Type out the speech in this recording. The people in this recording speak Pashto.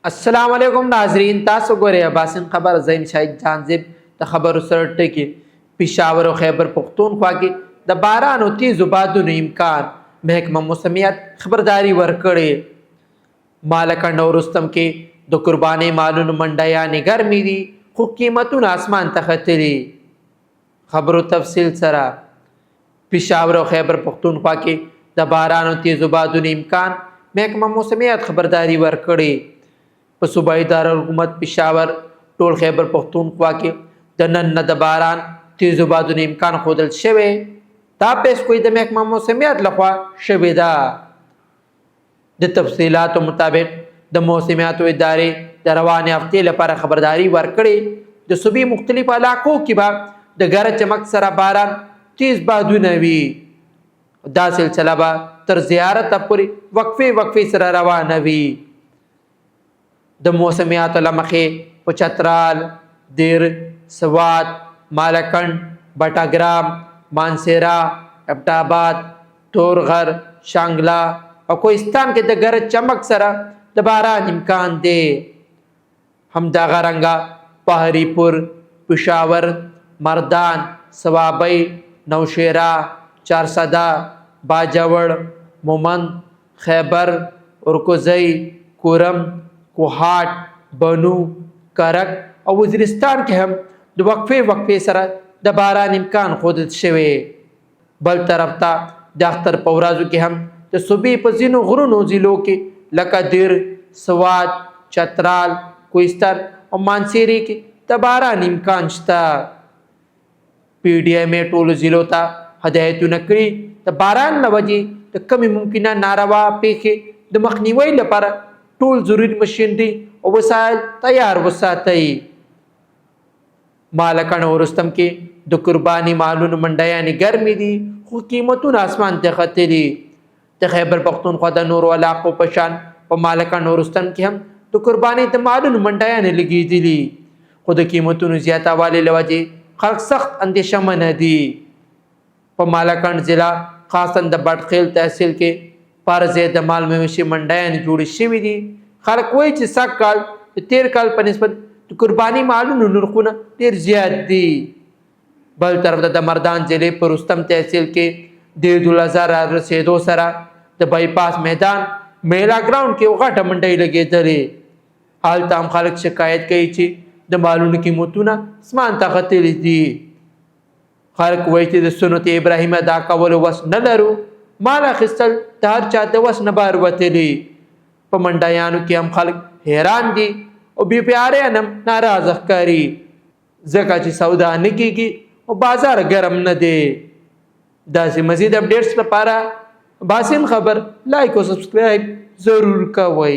अस्सलाम वालेकुम नाजरीन तासु गोरे बासिन खबर जैन शाहिद जानजिब द खबर सर की पिशावर और खैबर पख्तूनख्वा की द बारान होती जुबादुन इम्कान महकमा मौसमियात खबरदारी वर्कड़े मालकंड और रुस्तम के द कुर्बानी मालून मंडया ने गर्मी दी खुद कीमतुन आसमान तखतरी खबर तफसील सरा पिशावर और खैबर पख्तूनख्वा के द बारान होती जुबादुन इम्कान महकमा मौसमियात खबरदारी वर्कड़े په صوبایي دارالحکومت پېښور ټول خیبر پښتونخوا کې د نن نه د باران تیزو بادونو امکان ښودل شوی دا پیشګویي د محکمه موسمیات لخوا شوې ده د تفصیلاتو مطابق د موسمیاتو ادارې د روانې هفتې لپاره خبرداری ورکړې د صوبې مختلفو علاقو کې به د ګرد چمک سره باران تیز بادونه وي دا سلسله به تر زیارته پورې وقفې سره روانه وي د موسمیاتو له مخې په چترال دیر سوات مالکند بټاګرام مانسیرا ابټاباد تورغر شانګلا او کوهستان کې د ګرد چمک سره د باران امکان دی همدغه رنګه پهري پور پېښور مردان صوابۍ نوشیرا چارسده باجوړ مومند خیبر ارکوزۍ کورم کوهاټ بنو کرک او وزیرستان کې هم د وقفې سره د باران امکان ښودل شوی بل طرف ته د اختر په ورځو کې هم د صوبې په ځینو غرونو ضلعو کې لکه دیر سوات چترال کوهستان او مانسیري کې د باران امکان شته پی ډي ایم ټولو ضلعو ته هدایتونه کړي د باران له وجې د کمې ممکنه ناروا پیښې د مخنیوي لپاره ټول ضروري مشینري او وسایل تیار وساتئ مالکن او رستم کې د قرباني مالونو منډیانې ګرمې دي خو قیمتونه اسمان ته ختلي د خیبر پښتونخوا د نورو علاقو په شان په مالکن او رستم کې هم د قرباني د مالونو منډیانې لګېدلي خو د قیمتونو زیاتوالي له وجې خلک سخت اندېښمنه دي په مالکن ضلع خاصا د بټخیل تحصیل کې پر ځای د مال مویشي منډیانې جوړې شوي دي خلک وایي چې سږ کال د تیر کال په نسبت د قرباني مالونو نرخونه ډېر زیات دي بل طرف ته د مردان ضلع په رستم تحصیل کې د عیدالاضحی را رسېدو سره د بایپاس میدان میلا ګراونډ کې یو غټه منډۍ لګېدلې هلته هم خلک شکایت کوي چې د مالونو قیمتونه اسمان ته ختلي دي خلک وایي چې د سنت ابراهیم ادا کولو وس نه لرو مال اخیستل د هر چا د وس نه بار وتلی په منډیانو کې هم خلک حیران دي او بې پیاریان هم ناراضه ښکاري ځکه چې سودا نه کېږي او بازار ګرم نه دی داسې مزید اپډیټس لپاره باسم خبر لایک او سبسکرایب ضرور کوئ